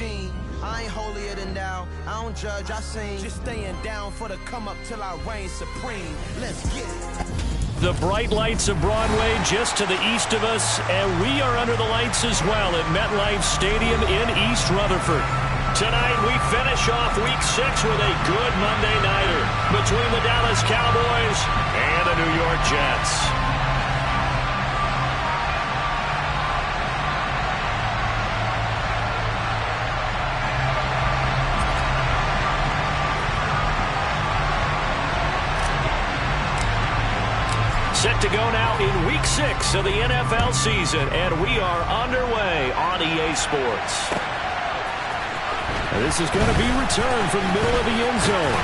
I ain't holier than thou. I don't judge, I sing. Just staying down for the come up till I reign supreme. Let's get it. The bright lights of Broadway just to the east of us, and we are under the lights as well at MetLife Stadium in East Rutherford. Tonight we finish off Week 6 with a good Monday nighter between the Dallas Cowboys and the New York Jets. Set to go now in Week 6 of the NFL season, and we are underway on EA Sports. And this is going to be returned from the middle of the end zone.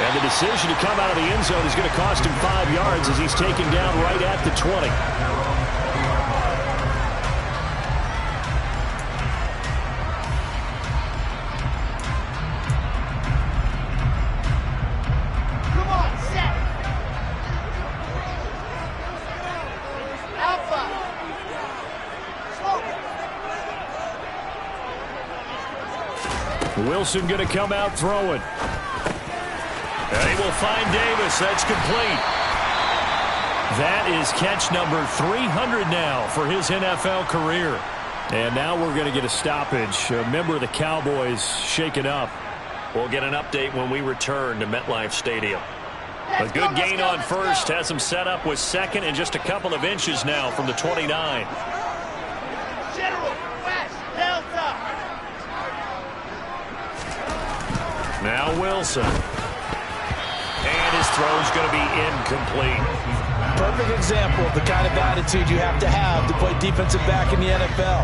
And the decision to come out of the end zone is going to cost him 5 yards as he's taken down right at the 20. Wilson going to come out throwing. And he will find Davis. That's complete. That is catch number 300 now for his NFL career. And now we're going to get a stoppage. A member of the Cowboys shaken up. We'll get an update when we return to MetLife Stadium. A good gain on first. Has him set up with second and just a couple of inches now from the 29. Now Wilson. And his throw's going to be incomplete. Perfect example of the kind of attitude you have to play defensive back in the NFL.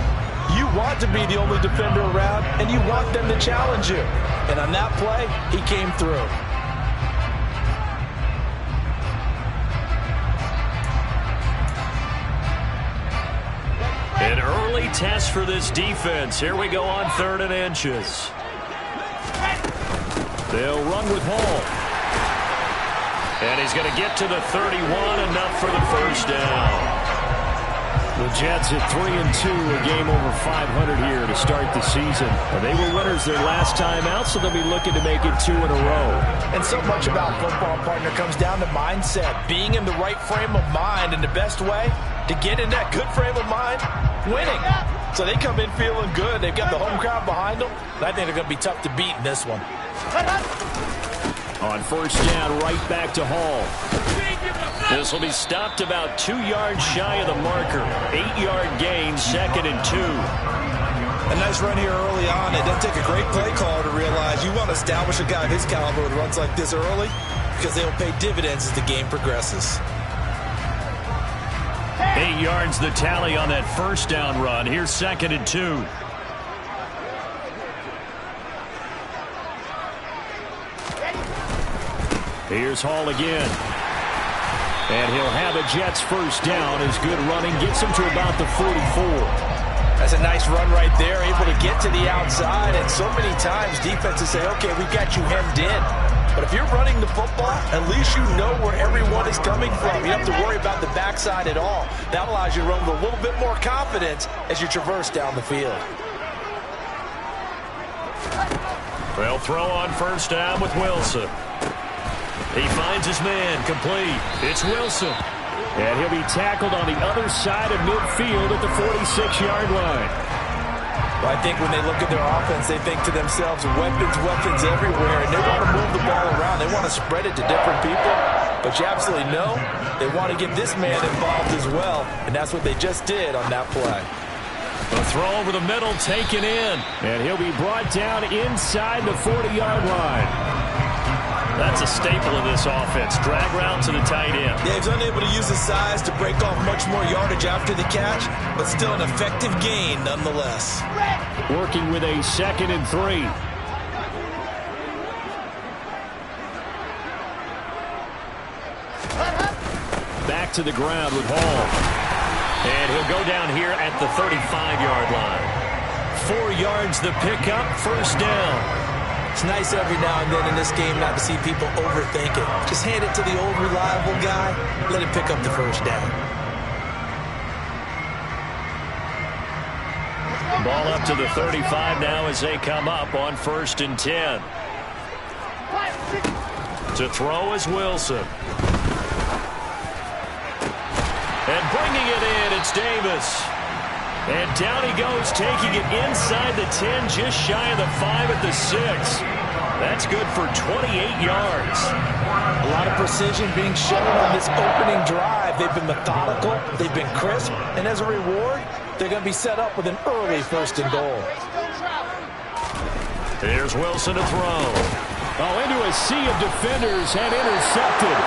You want to be the only defender around, and you want them to challenge you. And on that play, he came through. An early test for this defense. Here we go on 3rd and inches. They'll run with Hall. And he's going to get to the 31, enough for the first down. The Jets at 3-2, a game over 500 here to start the season. They were winners their last time out, so they'll be looking to make it 2 in a row. And so much about football, partner, comes down to mindset. Being in the right frame of mind, and the best way to get in that good frame of mind, winning. So they come in feeling good. They've got the home crowd behind them. And I think they're going to be tough to beat in this one. On first down, right back to Hall. This will be stopped about 2 yards shy of the marker. 8-yard gain, 2nd and 2. A nice run here early on. It doesn't take a great play caller to realize you want to establish a guy of his caliber with runs like this early because they will pay dividends as the game progresses. 8 yards the tally on that first down run. Here's 2nd and 2. Here's Hall again. And he'll have a Jets first down. His good running gets him to about the 44. That's a nice run right there, able to get to the outside. And so many times defenses say, okay, we've got you hemmed in. But if you're running the football, at least you know where everyone is coming from. You don't have to worry about the backside at all. That allows you to run with a little bit more confidence as you traverse down the field. They'll throw on first down with Wilson. He finds his man, complete. It's Wilson. And he'll be tackled on the other side of midfield at the 46-yard line. Well, I think when they look at their offense, they think to themselves, weapons everywhere, and they want to move the ball around. They want to spread it to different people. But you absolutely know they want to get this man involved as well, and that's what they just did on that play. A throw over the middle, taken in. And he'll be brought down inside the 40-yard line. That's a staple of this offense. Drag route to the tight end. Yeah, he's unable to use his size to break off much more yardage after the catch, but still an effective gain nonetheless. Working with a 2nd and 3. Back to the ground with Hall. And he'll go down here at the 35-yard line. 4 yards the pickup, first down. It's nice every now and then in this game not to see people overthink it. Just hand it to the old reliable guy, let him pick up the first down. Ball up to the 35 now as they come up on 1st and 10. To throw is Wilson. And bringing it in, it's Davis. And down he goes, taking it inside the 10, just shy of the 5 at the 6. That's good for 28 yards. A lot of precision being shown on this opening drive. They've been methodical, they've been crisp, and as a reward, they're going to be set up with an early 1st and goal. Here's Wilson to throw. Oh, into a sea of defenders and intercepted.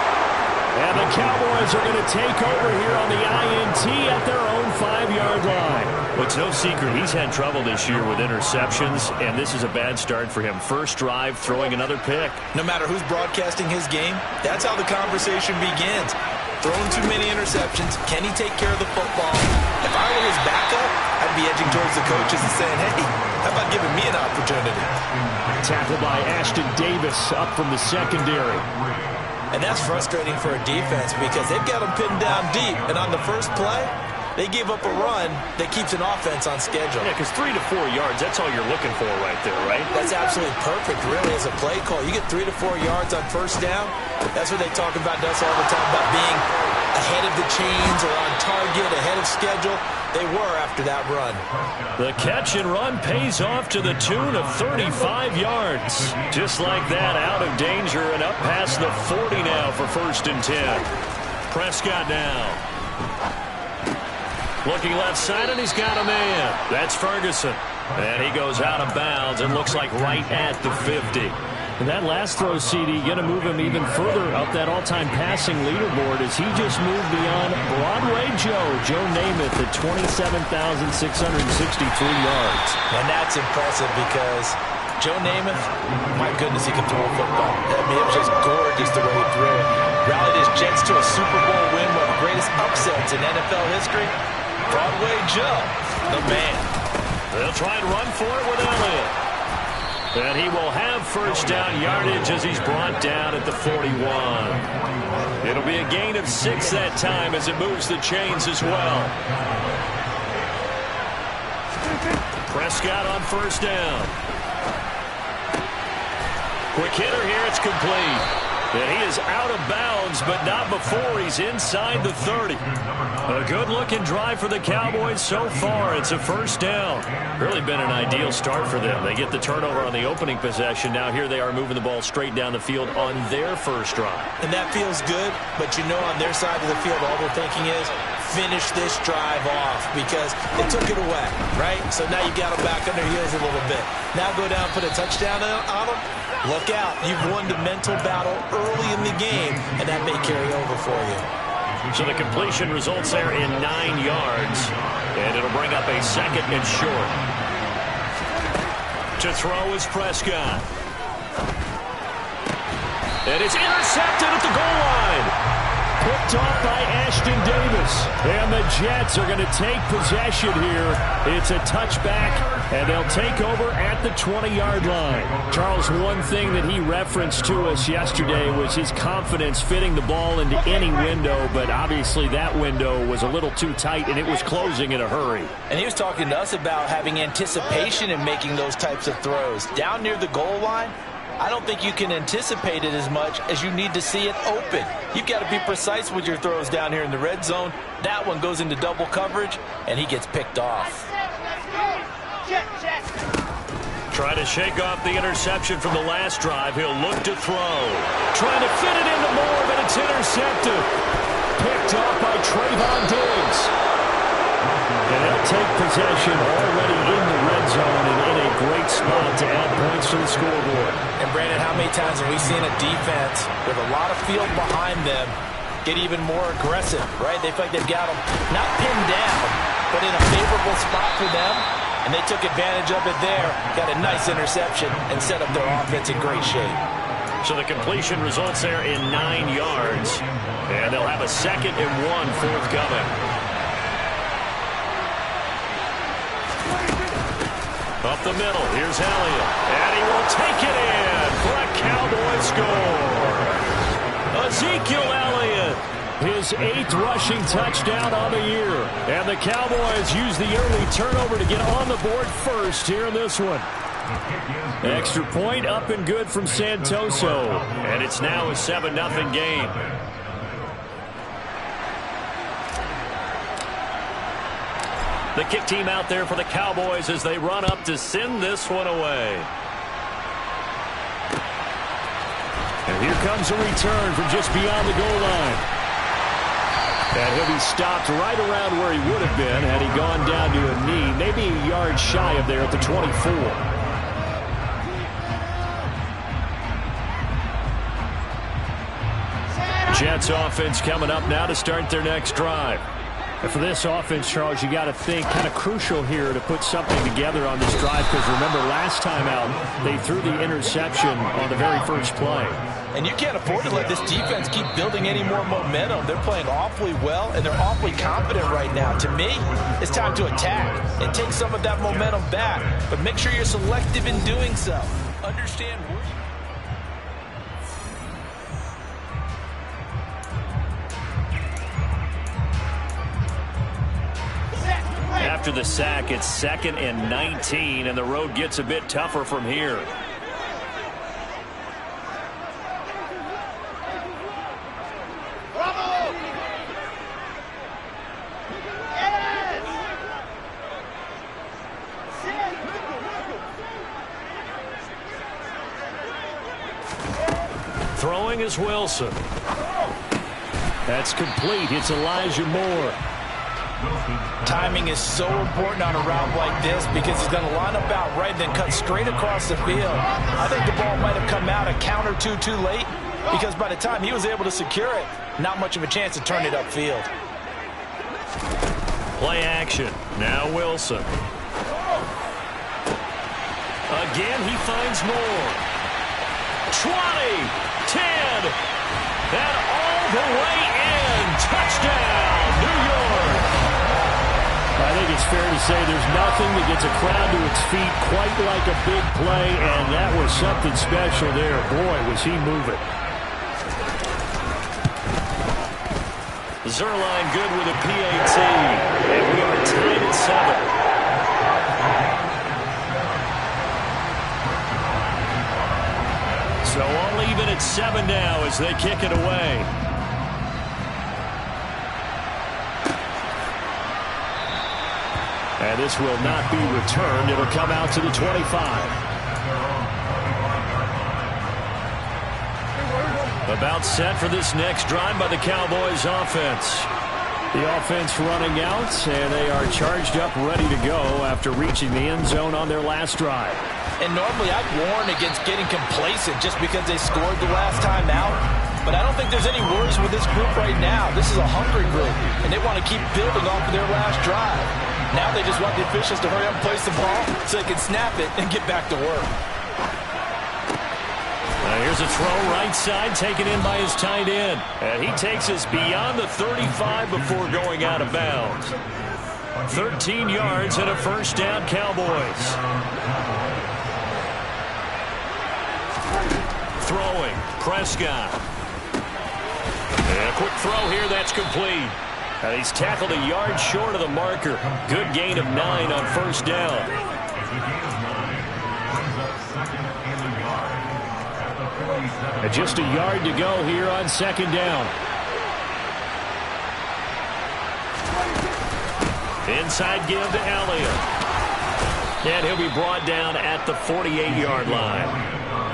And the Cowboys are going to take over here on the INT at their own 5-yard line. Well, it's no secret he's had trouble this year with interceptions, and this is a bad start for him. First drive, throwing another pick. No matter who's broadcasting his game, that's how the conversation begins. Throwing too many interceptions. Can he take care of the football? If I were his backup, I'd be edging towards the coaches and saying, hey, how about giving me an opportunity? Tackled by Ashton Davis up from the secondary. And that's frustrating for a defense because they've got them pinned down deep. And on the first play, they gave up a run that keeps an offense on schedule. Yeah, because 3 to 4 yards, that's all you're looking for right there, right? That's absolutely perfect, really, as a play call. You get 3 to 4 yards on 1st down. That's what they talk about us all the time, about being ahead of the chains or on target, ahead of schedule. They were after that run. The catch and run pays off to the tune of 35 yards. Just like that, out of danger and up past the 40 now for 1st and 10. Prescott now. Looking left side, and he's got a man. That's Ferguson. And he goes out of bounds and looks like right at the 50. And that last throw, CD, going to move him even further up that all-time passing leaderboard as he just moved beyond Broadway Joe Namath at 27,663 yards. And that's impressive because Joe Namath, my goodness, he can throw a football. I mean, it was just gorgeous the way he threw it. Rallied his Jets to a Super Bowl win, one of the greatest upsets in NFL history. Broadway Joe, the man. They'll try and run for it with Elliott. And he will have 1st down yardage as he's brought down at the 41. It'll be a gain of 6 that time as it moves the chains as well. Prescott on 1st down. Quick hitter here, it's complete. And he is out of bounds, but not before he's inside the 30. A good-looking drive for the Cowboys so far. It's a 1st down. Really been an ideal start for them. They get the turnover on the opening possession. Now here they are moving the ball straight down the field on their 1st drive. And that feels good, but you know on their side of the field, all they're thinking is, finish this drive off because they took it away, right? So now you got them back on their heels a little bit. Now go down, put a touchdown on them. Look out. You've won the mental battle early in the game, and that may carry over for you. So the completion results there in 9 yards, and it'll bring up a 2nd and short. To throw is Prescott. And it's intercepted at the goal line. Picked off by Ashton Davis. And the Jets are going to take possession here. It's a touchback, and they'll take over at the 20-yard line. Charles, one thing that he referenced to us yesterday was his confidence fitting the ball into any window, but obviously that window was a little too tight, and it was closing in a hurry. And he was talking to us about having anticipation in making those types of throws. Down near the goal line, I don't think you can anticipate it as much as you need to see it open. You've got to be precise with your throws down here in the red zone. That one goes into double coverage, and he gets picked off. Trying to shake off the interception from the last drive. He'll look to throw. Trying to fit it into more, but it's intercepted. Picked off by Trayvon Diggs. And they'll take possession already in the red zone and in a great spot to add points to the scoreboard. And Brandon, how many times have we seen a defense with a lot of field behind them get even more aggressive, right? They feel like they've got them not pinned down, but in a favorable spot for them. And they took advantage of it there, got a nice interception, and set up their offense in great shape. So the completion results there in 9 yards. And they'll have a 2nd and 1 forthcoming. Up the middle, here's Elliott. And he will take it in for a Cowboy score. Ezekiel Elliott. his 8th rushing touchdown on the year. And the Cowboys use the early turnover to get on the board first here in this one. Extra point up and good from Santoso. And it's now a 7-0 game. The kick team out there for the Cowboys as they run up to send this one away. And here comes a return from just beyond the goal line. And he'll be stopped right around where he would have been had he gone down to a knee, maybe a yard shy of there at the 24. Jets offense coming up now to start their next drive. And for this offense, Charles, you got to think kind of crucial here to put something together on this drive, because remember last time out they threw the interception on the very first play. And you can't afford to let this defense keep building any more momentum. They're playing awfully well, and they're awfully confident right now. To me, it's time to attack and take some of that momentum back. But make sure you're selective in doing so. Understand where... After the sack, it's 2nd and 19, and the road gets a bit tougher from here. Throwing is Wilson. That's complete. It's Elijah Moore. Timing is so important on a route like this because he's going to line up out right and then cut straight across the field. I think the ball might have come out a count or two too late because by the time he was able to secure it, not much of a chance to turn it upfield. Play action. Now Wilson. Again, he finds Moore. 20, 10, and all the way in. Touchdown, New York. I think it's fair to say there's nothing that gets a crowd to its feet quite like a big play, and that was something special there. Boy, was he moving. Zuerlein good with a PAT, and we are tied at 7. So all even at 7 now as they kick it away. And this will not be returned. It'll come out to the 25. About set for this next drive by the Cowboys offense. The offense running out, and they are charged up, ready to go after reaching the end zone on their last drive. And normally I'd warn against getting complacent just because they scored the last time out. But I don't think there's any worries with this group right now. This is a hungry group, and they want to keep building off of their last drive. Now they just want the officials to hurry up and place the ball so they can snap it and get back to work. Here's a throw right side taken in by his tight end. And he takes us beyond the 35 before going out of bounds. 13 yards and a first down, Cowboys. Throwing, Prescott. And a quick throw here, that's complete. And he's tackled a yard short of the marker. Good gain of 9 on first down. And just a yard to go here on second down. Inside give to Elliott. And he'll be brought down at the 48-yard line.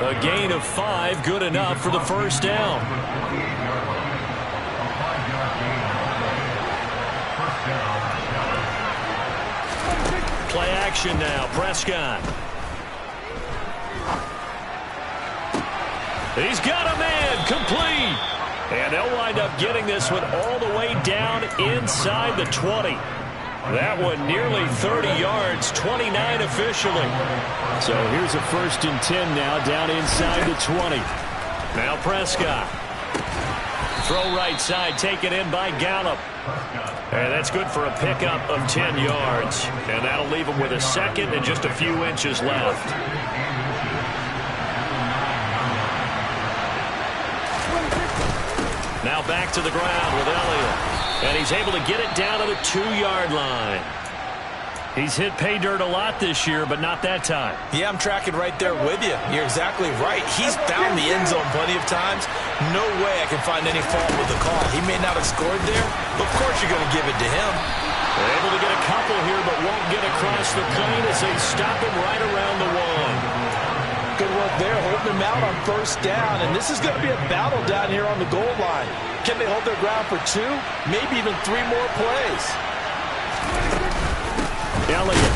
A gain of 5, good enough for the first down. Play action now, Prescott. He's got a man, complete. And they'll wind up getting this one all the way down inside the 20. That one nearly 30 yards, 29 officially. So here's a 1st and 10 now, down inside the 20. Now Prescott. Throw right side, taken in by Gallup. And that's good for a pickup of 10 yards. And that'll leave him with a second and just a few inches left. Now back to the ground with Elliott. And he's able to get it down to the 2-yard line. He's hit pay dirt a lot this year, but not that time. Yeah, I'm tracking right there with you. You're exactly right. He's found the end zone plenty of times. No way I can find any fault with the call. He may not have scored there, but of course you're going to give it to him. They're able to get a couple here, but won't get across the plane as they stop him right around the 1. Good work there, holding him out on first down, and this is going to be a battle down here on the goal line. Can they hold their ground for 2, maybe even 3 more plays? Elliott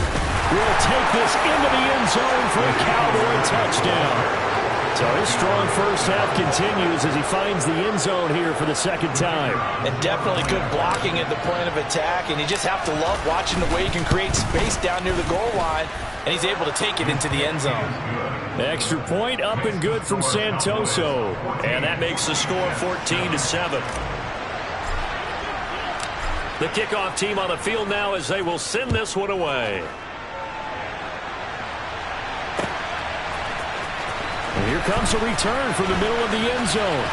will take this into the end zone for a Cowboy touchdown. So his strong first half continues as he finds the end zone here for the second time. And definitely good blocking at the point of attack, and you just have to love watching the way he can create space down near the goal line, and he's able to take it into the end zone. Extra point up and good from Santoso. And that makes the score 14-7. The kickoff team on the field now as they will send this one away. And here comes a return from the middle of the end zone.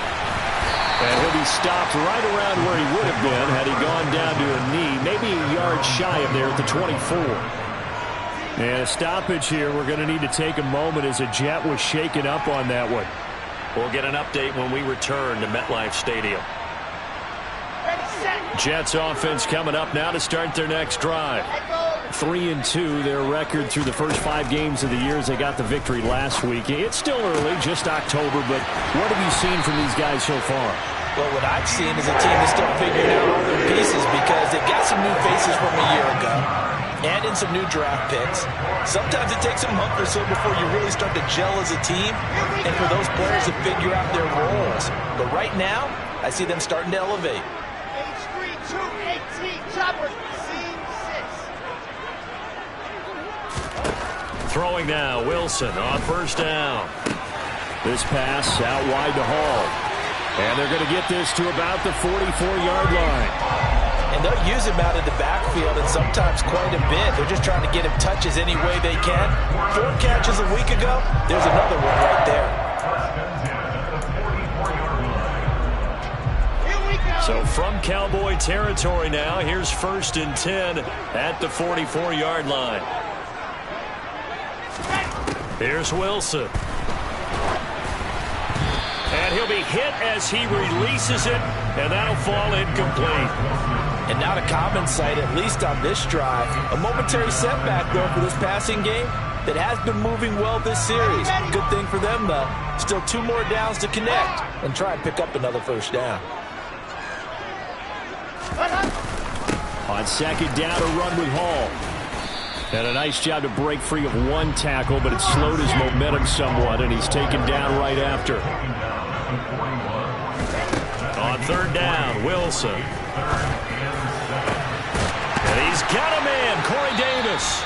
And he'll be stopped right around where he would have been had he gone down to a knee, maybe a yard shy of there at the 24. And a stoppage here. We're going to need to take a moment as a Jet was shaken up on that one. We'll get an update when we return to MetLife Stadium. Jets offense coming up now to start their next drive. 3-2, their record through the first 5 games of the year as they got the victory last week. It's still early, just October, but what have you seen from these guys so far? Well, what I've seen is a team that's still figuring out all their pieces because they've got some new faces from a year ago and in some new draft picks. Sometimes it takes a month or so before you really start to gel as a team and for those players to figure out their roles. But right now, I see them starting to elevate. Throwing now, Wilson on first down. This pass out wide to Hall. And they're going to get this to about the 44-yard line. And they'll use him out of the backfield and sometimes quite a bit. They're just trying to get him touches any way they can. 4 catches a week ago. There's another one right there. So from Cowboy territory now, here's 1st and 10 at the 44-yard line. Here's Wilson. And he'll be hit as he releases it, and that'll fall incomplete. And not a common sight, at least on this drive. A momentary setback, though, for this passing game that has been moving well this series. Good thing for them, though. Still 2 more downs to connect and try and pick up another first down. On second down, a run with Hall. And a nice job to break free of 1 tackle, but it slowed his momentum somewhat, and he's taken down right after. On 3rd down, Wilson. And he's got a man, Corey Davis.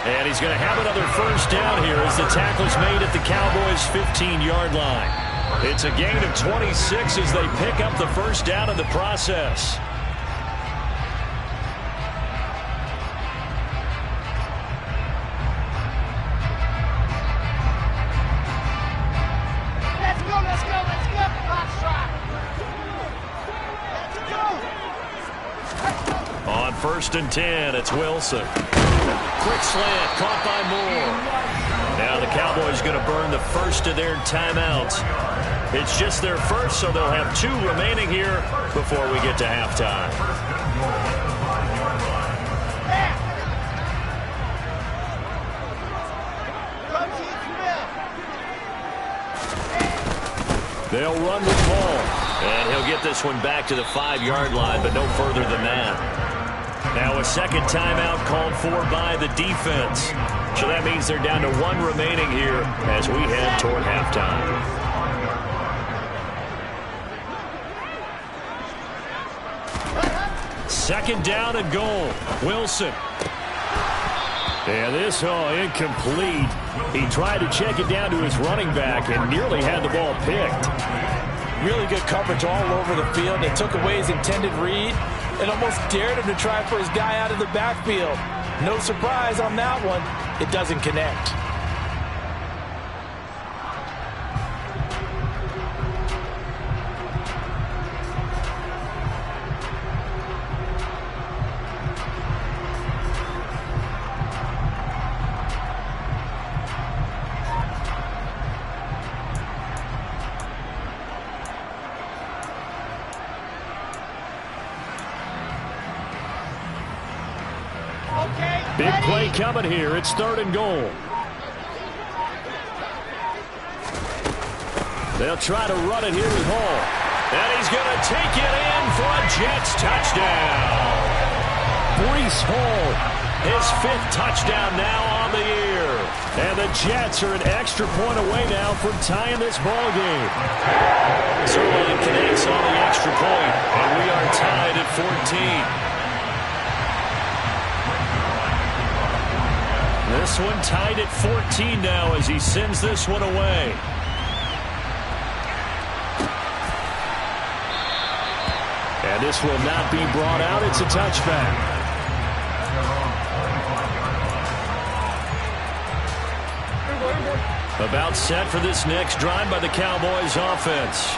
And he's going to have another first down here as the tackle's made at the Cowboys' 15-yard line. It's a gain of 26 as they pick up the first down in the process. On 1st and 10, it's Wilson. Quick slant, caught by Moore. Now the Cowboys going to burn the first of their timeouts. It's just their first, so they'll have 2 remaining here before we get to halftime. They'll run with Hall. And he'll get this one back to the 5-yard line, but no further than that. Now a second timeout called for by the defense. So that means they're down to 1 remaining here as we head toward halftime. Second down and goal. Wilson. And this, incomplete. He tried to check it down to his running back and nearly had the ball picked. Really good coverage all over the field. They took away his intended read and almost dared him to try for his guy out of the backfield. No surprise on that one. It doesn't connect. Big play coming here. It's 3rd and goal. They'll try to run it here with Hall. And he's going to take it in for a Jets touchdown. Breece Hall, his 5th touchdown now on the year. And the Jets are an extra point away now from tying this ball game. Zerline connects on the extra point, and we are tied at 14. This one tied at 14 now as he sends this one away. And this will not be brought out. It's a touchback. About set for this next drive by the Cowboys offense.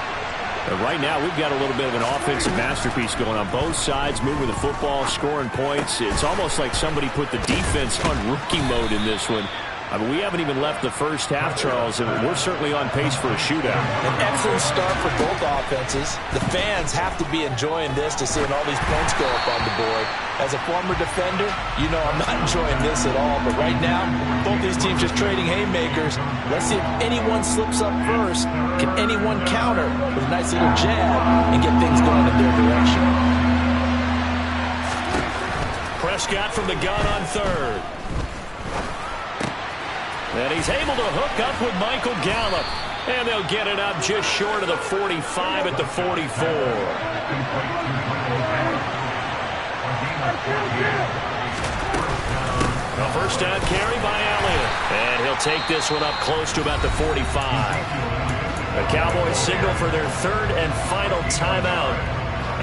Right now, we've got a little bit of an offensive masterpiece going on both sides, moving the football, scoring points. It's almost like somebody put the defense on rookie mode in this one. I mean, we haven't even left the first half, Charles, and we're certainly on pace for a shootout. An excellent start for both offenses. The fans have to be enjoying this to seeing all these points go up on the board. As a former defender, you know I'm not enjoying this at all. But right now, both these teams just trading haymakers. Let's see if anyone slips up first. Can anyone counter with a nice little jab and get things going in their direction? Prescott from the gun on 3rd. And he's able to hook up with Michael Gallup. And they'll get it up just short of the 45 at the 44. A first down carry by Elliott. And he'll take this one up close to about the 45. The Cowboys signal for their 3rd and final timeout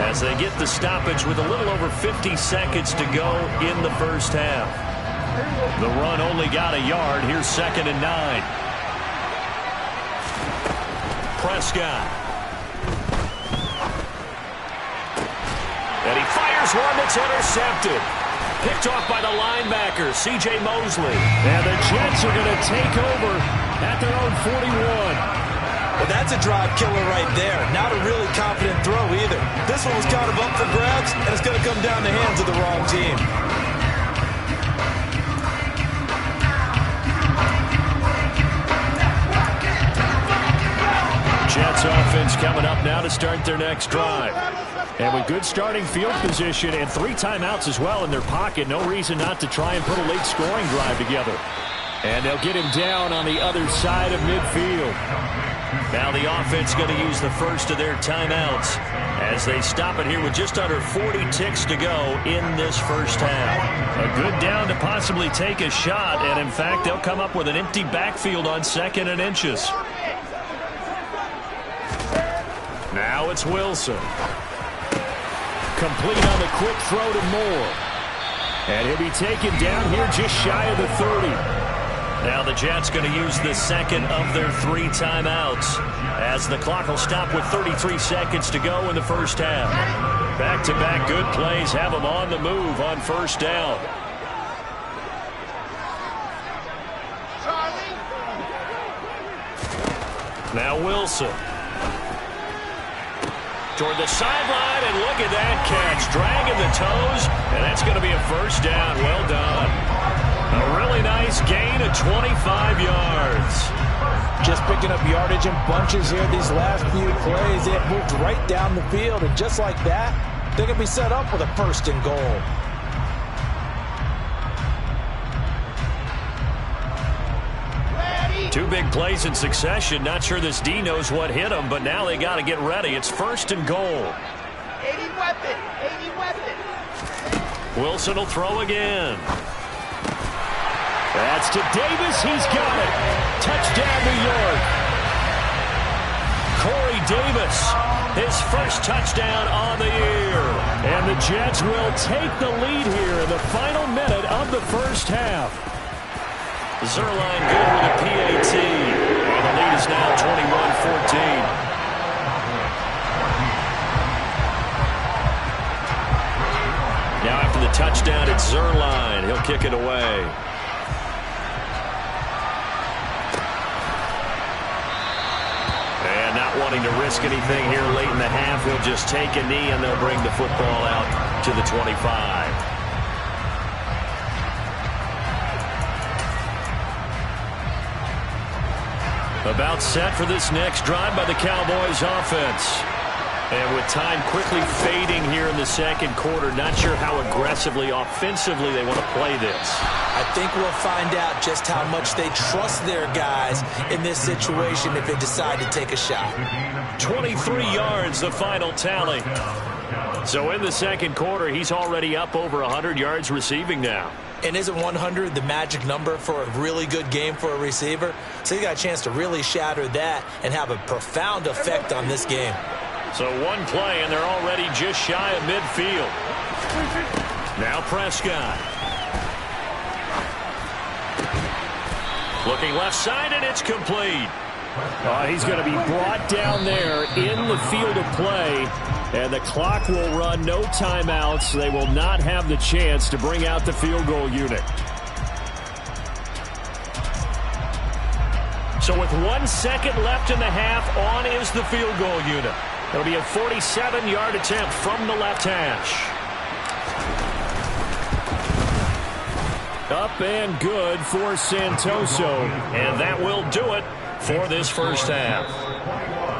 as they get the stoppage with a little over 50 seconds to go in the first half. The run only got a yard. Here's 2nd and 9. Prescott. And he fires one that's intercepted. Picked off by the linebacker, C.J. Mosley. And the Jets are going to take over at their own 41. Well, that's a drive killer right there. Not a really confident throw either. This one was kind of up for grabs, and it's going to come down the hands of the wrong team. Jets offense coming up now to start their next drive. And with good starting field position and 3 timeouts as well in their pocket, no reason not to try and put a late scoring drive together. And they'll get him down on the other side of midfield. Now the offense going to use the first of their timeouts as they stop it here with just under 40 ticks to go in this first half. A good down to possibly take a shot, and in fact, they'll come up with an empty backfield on 2nd and inches. Now it's Wilson. Complete on the quick throw to Moore. And he'll be taken down here just shy of the 30. Now the Jets going to use the 2nd of their 3 timeouts as the clock will stop with 33 seconds to go in the first half. Back-to-back good plays have them on the move on first down. Now Wilson. Toward the sideline, and look at that catch. Dragging the toes, and that's going to be a first down. Well done. A really nice gain of 25 yards. Just picking up yardage in bunches here these last few plays. They have moved right down the field, and just like that, they're going to be set up with a 1st and goal. Two big plays in succession. Not sure this D knows what hit him, but now they got to get ready. It's 1st and goal. 80 weapon. Wilson will throw again. That's to Davis. He's got it. Touchdown, New York. Corey Davis, his first touchdown on the year. And the Jets will take the lead here in the final minute of the first half. Zerline good with a PAT. And the lead is now 21-14. Now after the touchdown, it's Zerline. He'll kick it away. And not wanting to risk anything here late in the half, he'll just take a knee and they'll bring the football out to the 25. About set for this next drive by the Cowboys offense. And with time quickly fading here in the second quarter, not sure how aggressively, offensively they want to play this. I think we'll find out just how much they trust their guys in this situation if they decide to take a shot. 23 yards, the final tally. So in the second quarter, he's already up over 100 yards receiving now. And isn't 100 the magic number for a really good game for a receiver? So you got a chance to really shatter that and have a profound effect on this game. So one play, and they're already just shy of midfield. Now Prescott. Looking left side, and it's complete. He's going to be brought down there in the field of play, and the clock will run, no timeouts. They will not have the chance to bring out the field goal unit. So with 1 second left in the half, on is the field goal unit. It'll be a 47-yard attempt from the left hash. Up and good for Santoso. And that will do it for this first half.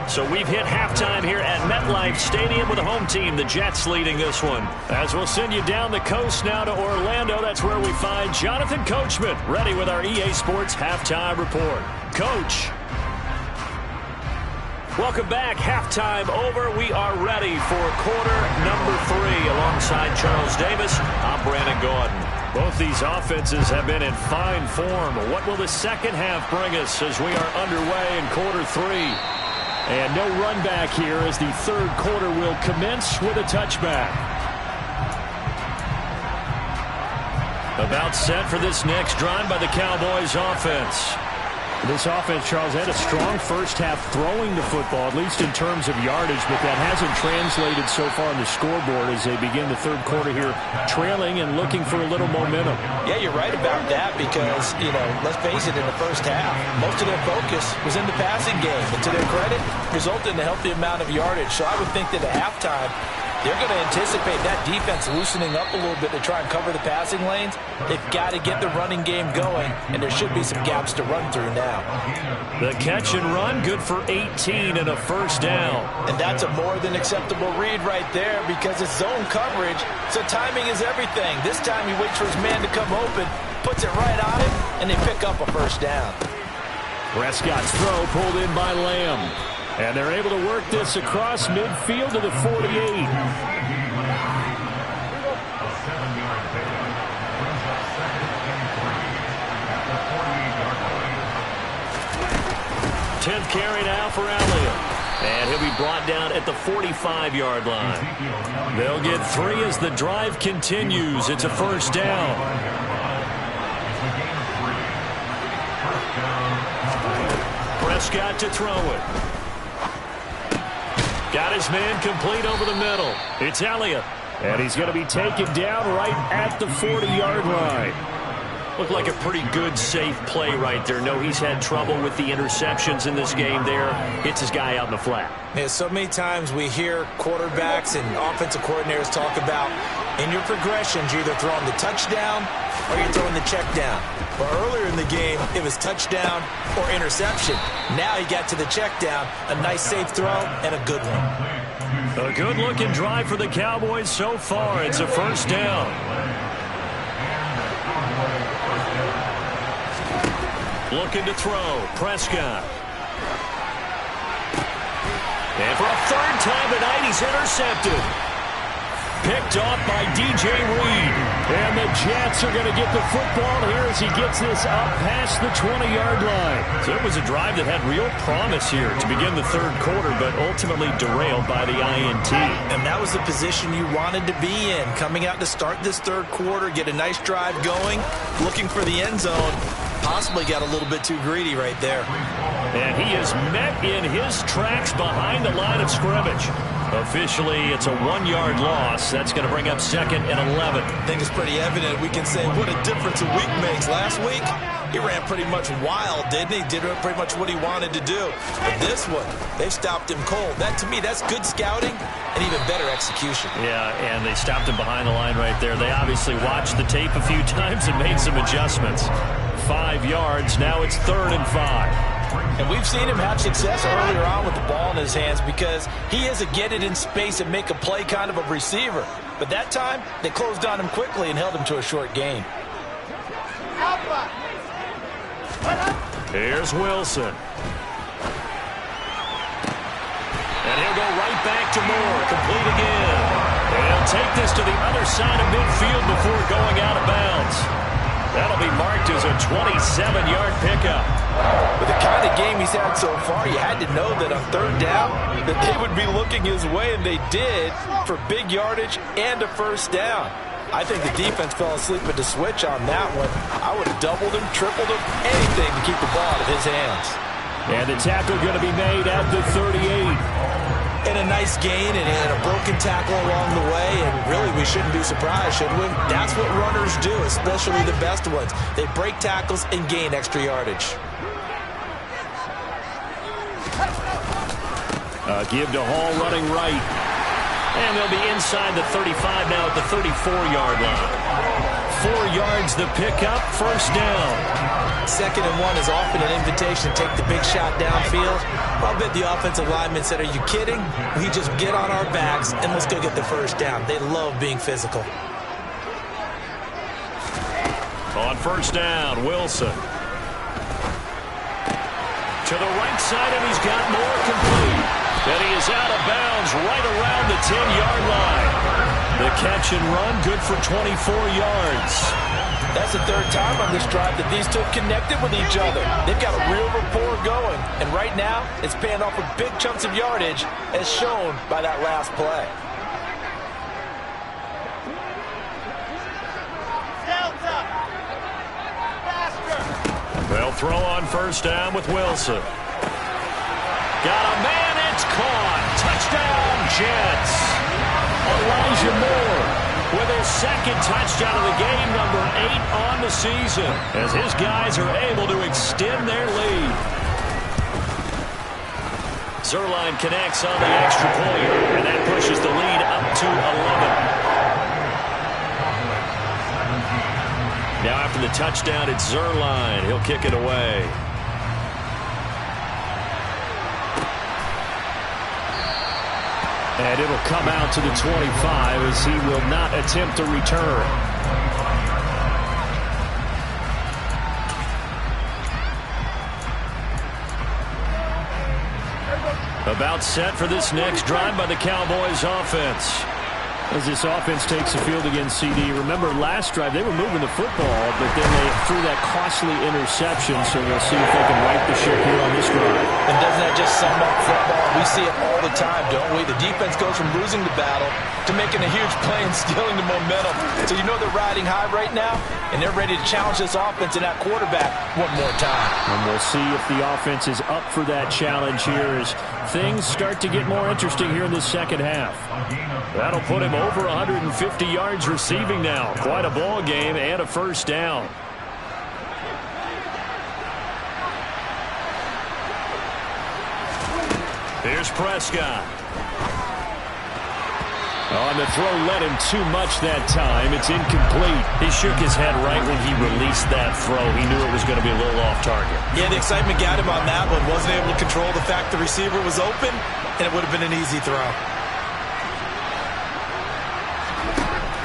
So we've hit halftime here at MetLife Stadium with the home team, the Jets, leading this one. As we'll send you down the coast now to Orlando, that's where we find Jonathan Coachman, ready with our EA Sports halftime report. Coach. Welcome back. Halftime over. We are ready for quarter number 3. Alongside Charles Davis, I'm Brandon Gordon. Both these offenses have been in fine form. What will the second half bring us as we are underway in quarter 3? And no run back here as the third quarter will commence with a touchback. About set for this next drive by the Cowboys offense. This offense, Charles, had a strong first half throwing the football, at least in terms of yardage, but that hasn't translated so far on the scoreboard as they begin the third quarter here, trailing and looking for a little momentum. Yeah, you're right about that because, let's face it, in the first half, most of their focus was in the passing game. And to their credit, resulted in a healthy amount of yardage. So I would think that at halftime, they're going to anticipate that defense loosening up a little bit to try and cover the passing lanes. They've got to get the running game going, and there should be some gaps to run through now. The catch and run, good for 18 and a first down. And that's a more than acceptable read right there because it's zone coverage, so timing is everything. This time he waits for his man to come open, puts it right on him, and they pick up a first down. Prescott's throw pulled in by Lamb. And they're able to work this across midfield to the 48. 10th carry now for Elliott. And he'll be brought down at the 45-yard line. They'll get 3 as the drive continues. It's a first down. Prescott to throw it. Got his man complete over the middle. It's Elliott. And he's going to be taken down right at the 40-yard line. Looked like a pretty good, safe play right there. No, he's had trouble with the interceptions in this game there. Hits his guy out in the flat. Yeah, so many times we hear quarterbacks and offensive coordinators talk about in your progressions, you're either throwing the touchdown or you're throwing the check down. But earlier in the game, it was touchdown or interception. Now he got to the check down, a nice safe throw, and a good one. A good-looking drive for the Cowboys so far. It's a first down. Looking to throw. Prescott. And for a third time tonight, he's intercepted. Picked off by DJ Reed. And the Jets are going to get the football here as he gets this up past the 20-yard line. So it was a drive that had real promise here to begin the third quarter, but ultimately derailed by the INT. And that was the position you wanted to be in. Coming out to start this third quarter, get a nice drive going, looking for the end zone. Possibly got a little bit too greedy right there. And he is met in his tracks behind the line of scrimmage. Officially, it's a 1-yard loss. That's going to bring up 2nd and 11. I think it's pretty evident. We can say what a difference a week makes. Last week, he ran pretty much wild, didn't he? Did pretty much what he wanted to do. But this one, they've stopped him cold. That, to me, that's good scouting and even better execution. Yeah, and they stopped him behind the line right there. They obviously watched the tape a few times and made some adjustments. 5 yards. Now it's 3rd and 5. And we've seen him have success earlier on with the ball in his hands because he is a get it in space and make a play kind of a receiver. But that time, they closed on him quickly and held him to a short gain. Here's Wilson. And he'll go right back to Moore. Complete again. And he'll take this to the other side of midfield before going out of bounds. That'll be marked as a 27-yard pickup. With the kind of game he's had so far, you had to know that on third down that they would be looking his way, and they did, for big yardage and a first down. I think the defense fell asleep at the switch on that one. I would have doubled him, tripled him, anything to keep the ball out of his hands. And the tackle going to be made at the 38. And a nice gain and a broken tackle along the way, and really we shouldn't be surprised, should we? That's what runners do, especially the best ones. They break tackles and gain extra yardage. Give to Hall running right. And they'll be inside the 35 now at the 34-yard line. 4 yards the pickup, first down. 2nd and 1 is often an invitation to take the big shot downfield. I'll bet the offensive lineman said, are you kidding? We just get on our backs and let's go get the first down. They love being physical. On first down, Wilson. To the right side, and he's got more complete. And he is out of bounds right around the 10-yard line. The catch and run, good for 24 yards. That's the 3rd time on this drive that these two have connected with each other. They've got a real rapport going. And right now, it's paying off with big chunks of yardage, as shown by that last play. They'll throw on first down with Wilson. Got a man, it's caught. Touchdown, Jets. Elijah Moore with his 2nd touchdown of the game, number 8 on the season, as his guys are able to extend their lead. Zuerlein connects on the extra point, and that pushes the lead up to 11. Now after the touchdown, it's Zuerlein. He'll kick it away. And it'll come out to the 25 as he will not attempt to return. About set for this next drive by the Cowboys offense. As this offense takes the field against CD. Remember, last drive, they were moving the football, but then they threw that costly interception, so we'll see if they can right the ship here on this drive. And doesn't that just sum up football? We see it all the time, don't we? The defense goes from losing the battle to making a huge play and stealing the momentum. So you know they're riding high right now, and they're ready to challenge this offense and that quarterback one more time. And we'll see if the offense is up for that challenge here as things start to get more interesting here in the second half. That'll put him over 150 yards receiving now. Quite a ball game and a first down. Here's Prescott. On the throw, led him too much that time. It's incomplete. He shook his head right when he released that throw. He knew it was going to be a little off target. Yeah, the excitement got him on that one. Wasn't able to control the fact the receiver was open, and it would have been an easy throw.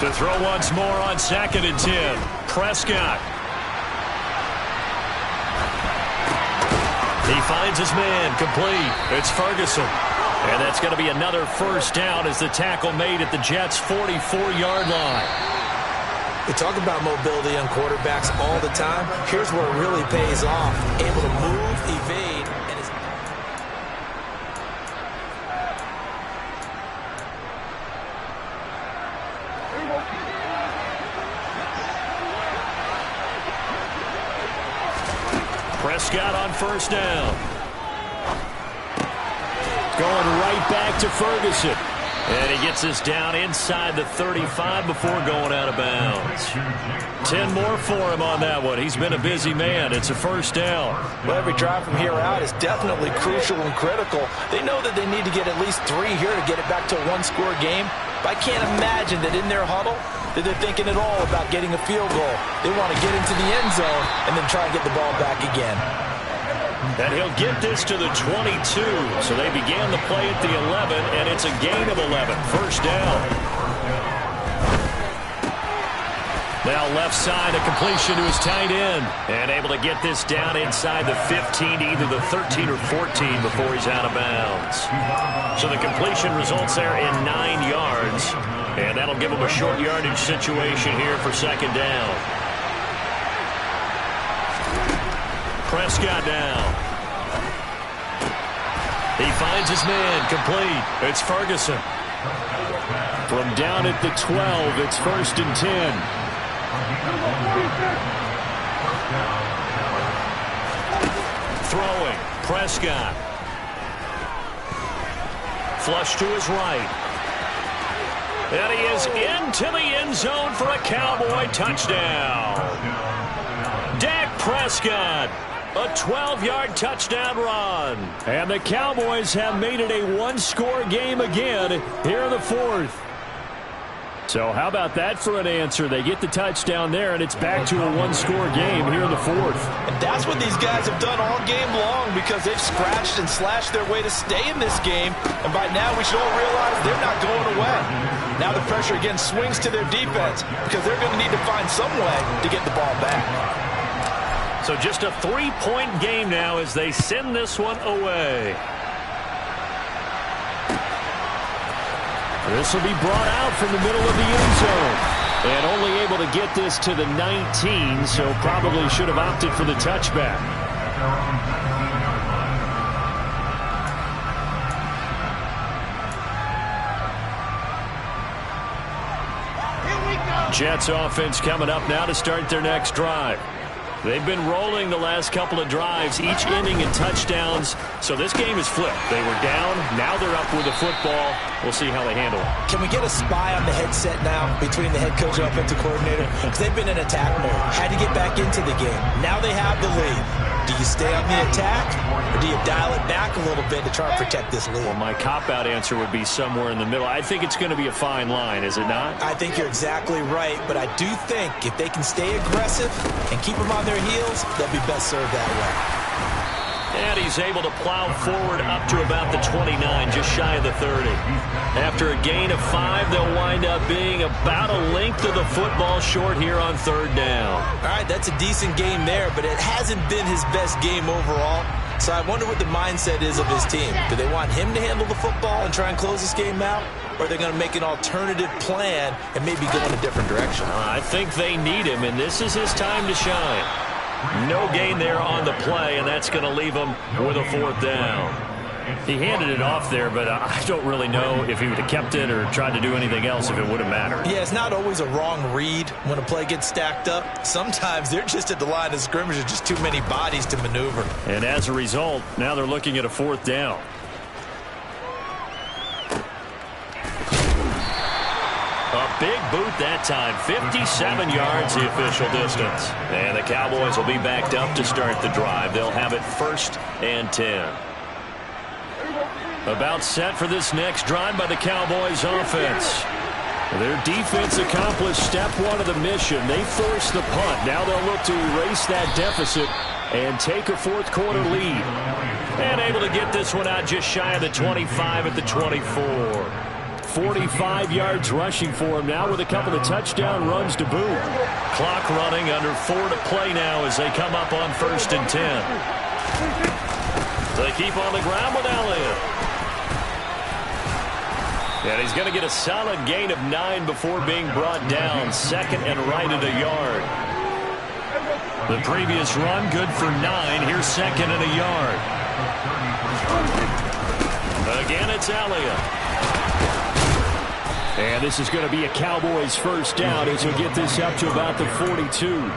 To throw once more on 2nd and 10. Prescott. He finds his man, complete. It's Ferguson. And that's going to be another first down as the tackle made at the Jets' 44-yard line. We talk about mobility on quarterbacks all the time. Here's where it really pays off. Able to move, evade, and is... Prescott on first down. Going right back to Ferguson. And he gets us down inside the 35 before going out of bounds. 10 more for him on that one. He's been a busy man. It's a first down. Well, every drive from here out is definitely crucial and critical. They know that they need to get at least 3 here to get it back to a one-score game. But I can't imagine that in their huddle that they're thinking at all about getting a field goal. They want to get into the end zone and then try and get the ball back again. And he'll get this to the 22. So they began the play at the 11, and it's a gain of 11. First down. Now left side, a completion to his tight end. And able to get this down inside the 15 to either the 13 or 14 before he's out of bounds. So the completion results there in 9 yards. And that'll give him a short yardage situation here for second down. Prescott now. He finds his man, complete. It's Ferguson. From down at the 12, it's 1st and 10. Throwing, Prescott. Flush to his right. And he is into the end zone for a Cowboy touchdown. Dak Prescott. A 12-yard touchdown run. And the Cowboys have made it a one-score game again here in the 4th. So how about that for an answer? They get the touchdown there, and it's back to a one-score game here in the 4th. And that's what these guys have done all game long because they've scratched and slashed their way to stay in this game. And by now we should all realize they're not going away. Now the pressure again swings to their defense because they're going to need to find some way to get the ball back. So just a 3-point game now as they send this one away. This will be brought out from the middle of the end zone. And only able to get this to the 19, so probably should have opted for the touchback. Jets offense coming up now to start their next drive. They've been rolling the last couple of drives, each ending in touchdowns. So this game is flipped. They were down. Now they're up with the football. We'll see how they handle it. Can we get a spy on the headset now between the head coach and offensive coordinator? Because they've been in attack mode. Had to get back into the game. Now they have the lead. Do you stay on the attack, or do you dial it back a little bit to try and protect this lead? Well, my cop-out answer would be somewhere in the middle. I think it's going to be a fine line, is it not? I think you're exactly right, but I do think if they can stay aggressive and keep them on their heels, they'll be best served that way. And he's able to plow forward up to about the 29, just shy of the 30. After a gain of 5, they'll wind up being about a length of the football short here on 3rd down. All right, that's a decent game there, but it hasn't been his best game overall. So I wonder what the mindset is of his team. Do they want him to handle the football and try and close this game out? Or are they going to make an alternative plan and maybe go in a different direction? I think they need him, and this is his time to shine. No gain there on the play, and that's going to leave him with a 4th down. He handed it off there, but I don't really know if he would have kept it or tried to do anything else if it would have mattered. Yeah, it's not always a wrong read when a play gets stacked up. Sometimes they're just at the line of scrimmage with just too many bodies to maneuver. And as a result, now they're looking at a 4th down. A big boot that time, 57 yards the official distance. And the Cowboys will be backed up to start the drive. They'll have it 1st and 10. About set for this next drive by the Cowboys offense. Their defense accomplished step 1 of the mission. They forced the punt. Now they'll look to erase that deficit and take a 4th quarter lead. And able to get this one out just shy of the 25 at the 24. 45 yards rushing for him now with a couple of touchdown runs to boot. Clock running, under 4 to play now as they come up on 1st and 10. They keep on the ground with Elliott. And he's going to get a solid gain of 9 before being brought down. 2nd and right at a yard. The previous run good for 9. Here's 2nd and a yard. Again, it's Elliott. And this is going to be a Cowboys 1st down as we get this up to about the 42.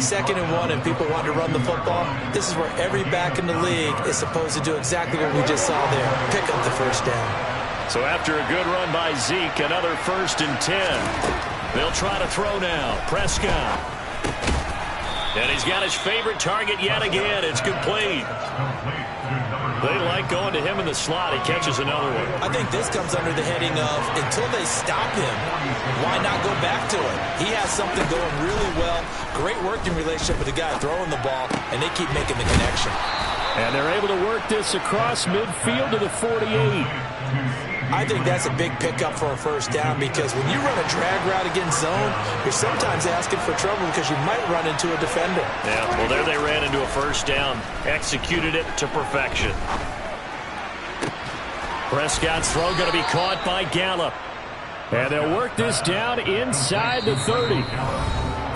2nd and 1, and people want to run the football. This is where every back in the league is supposed to do exactly what we just saw there. Pick up the 1st down. So after a good run by Zeke, another 1st and 10. They'll try to throw now. Prescott. And he's got his favorite target yet again. It's complete. They like going to him in the slot. He catches another one. I think this comes under the heading of until they stop him, why not go back to it? He has something going really well. Great working relationship with the guy throwing the ball, and they keep making the connection. And they're able to work this across midfield to the 48. I think that's a big pickup for a first down because when you run a drag route against zone, you're sometimes asking for trouble because you might run into a defender. Yeah, well, there they ran into a first down. Executed it to perfection. Prescott's throw going to be caught by Gallup. And they'll work this down inside the 30.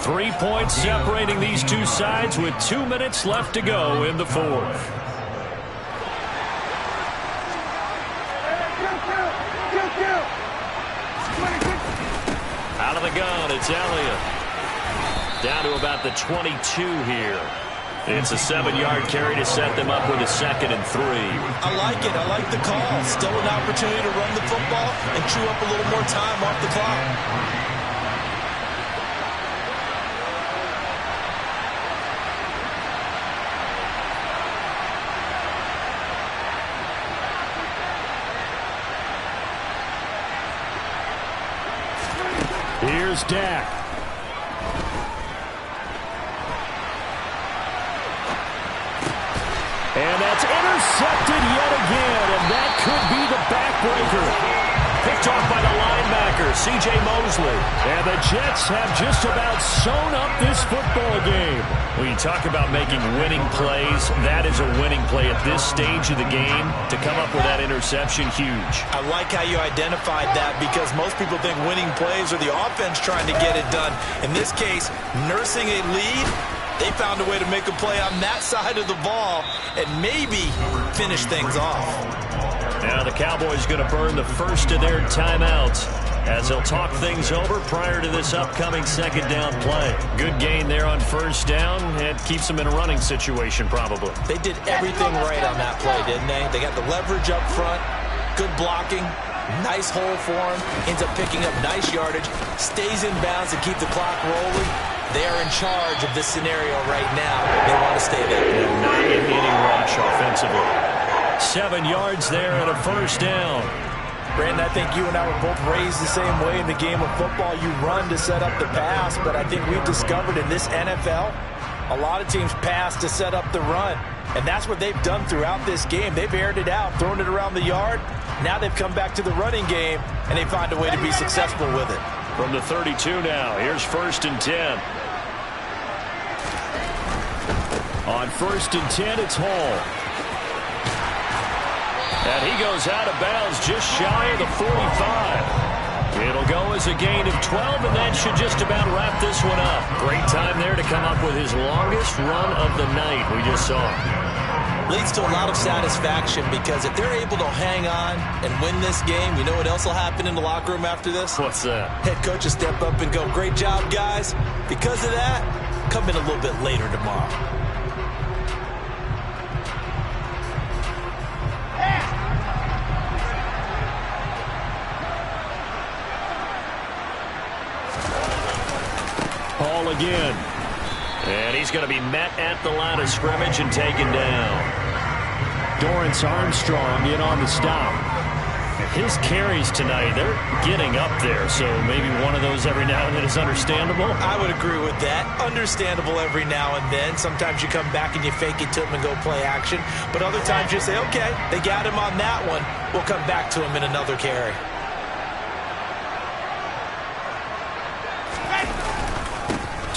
3 points separating these two sides with 2 minutes left to go in the fourth. Out of the gun, it's Elliott. Down to about the 22 here. It's a 7-yard carry to set them up with a 2nd and 3. I like it. I like the call. Still an opportunity to run the football and chew up a little more time off the clock. Here's Dak. And that's intercepted yet again, and that could be the backbreaker. Picked off by the linebacker, C.J. Mosley. And the Jets have just about sewn up this football game. When you talk about making winning plays, that is a winning play at this stage of the game. To come up with that interception, huge. I like how you identified that because most people think winning plays are the offense trying to get it done. In this case, nursing a lead, they found a way to make a play on that side of the ball and maybe finish things off. Now the Cowboys going to burn the first of their timeouts as they'll talk things over prior to this upcoming 2nd down play. Good gain there on 1st down. It keeps them in a running situation probably. They did everything right on that play, didn't they? They got the leverage up front, good blocking, nice hole for him, ends up picking up nice yardage, stays in bounds to keep the clock rolling. They are in charge of this scenario right now. They want to stay there. Not an inning rush offensively. 7 yards there and a 1st down. Brandon, I think you and I were both raised the same way in the game of football. You run to set up the pass, but I think we've discovered in this NFL, a lot of teams pass to set up the run. And that's what they've done throughout this game. They've aired it out, thrown it around the yard. Now they've come back to the running game, and they find a way to be successful with it. From the 32 now, here's 1st and 10. On 1st and 10, it's Hall. And he goes out of bounds just shy of the 45. It'll go as a gain of 12, and that should just about wrap this one up. Great time there to come up with his longest run of the night we just saw. Leads to a lot of satisfaction because if they're able to hang on and win this game, you know what else will happen in the locker room after this? What's that? Head coach will step up and go, great job, guys. Because of that, come in a little bit later tomorrow. Hall again. And he's going to be met at the line of scrimmage and taken down. Dorrance Armstrong in on the stop. His carries tonight, they're getting up there, so maybe one of those every now and then is understandable. I would agree with that. Understandable every now and then. Sometimes you come back and you fake it to him and go play action. But other times you say, okay, they got him on that one. We'll come back to him in another carry.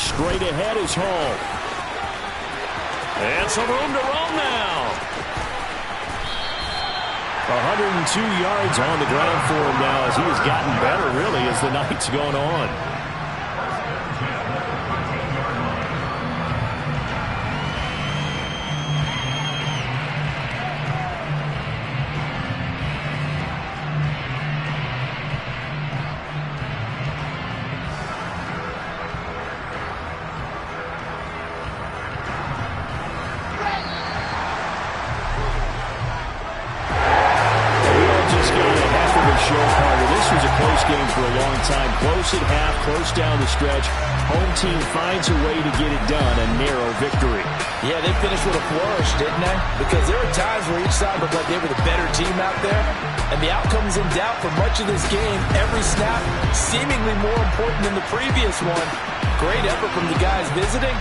Straight ahead is Hall. And some room to roam now. 102 yards on the ground for him now as he has gotten better, really, as the night's gone on. Game for a long time. Close at half, close down the stretch. Home team finds a way to get it done. A narrow victory. Yeah, they finished with a flourish, didn't they? Because there were times where each side looked like they were the better team out there. And the outcome's in doubt for much of this game. Every snap seemingly more important than the previous one. Great effort from the guys visiting.